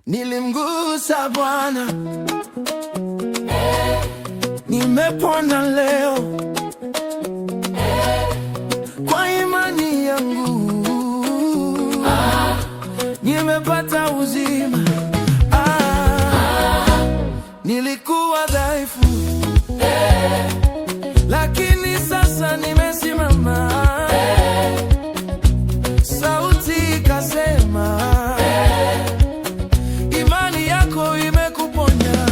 Nilimgusa Bwana, nimepona leo kwa imani yangu, nimepata uzima. Nilikuwa dhaifu, lakini sasa nimesimama. Sauti ikasema, imani yako imekuponya.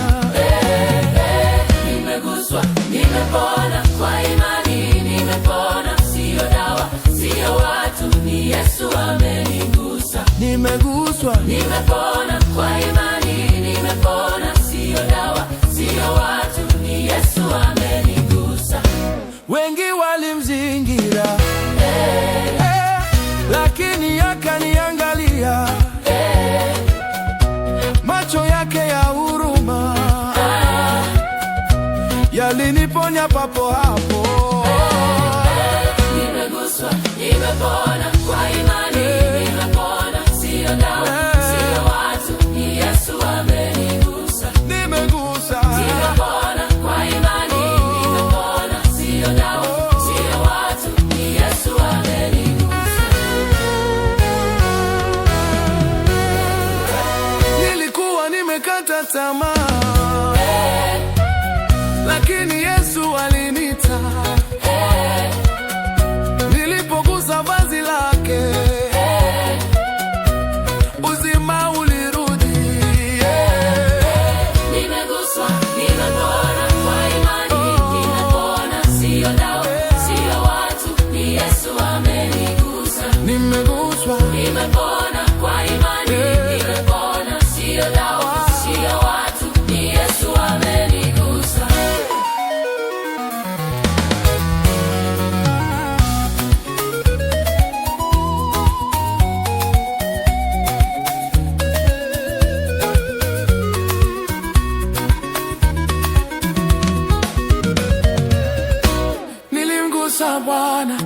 Nimeguswa, nimepona kwa imani, nimepona. Sio dawa, sio watu, ni Yesu amenigusa. Nimeguswa, nimepona kwa imani, nimepona. Sio dawa, sio watu, ni Yesu amenigusa. Wengi walimzingira, lakini akaniangalia, macho yake ya huruma yaliniponya papo hapo. Nimeguswa, nimepona kwa imani, nimepona. Sio dawa, sio watu, ni Yesu amenigusa. Nimegusa, nimepona kwa imani, nimepona. Sio dawa, sio watu, ni Yesu amenigusa. nilikuwa nimekata tamaa, lakini Yesu alinita. Nilipogusa vazi lake, uzima ulirudi. Nimeguswa, nimepona kwa imani, nimepona. Sio dawa, sio watu, ni Yesu amenigusa. Nimeguswa, nimepona kwa imani, nimepona. Sio dawa, sio watu, ni Yesu amenigusa. nilimgusa Bwana,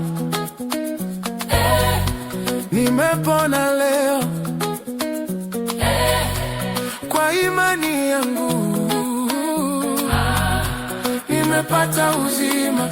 nimepona leo kwa imani yangu, nimepata uzima.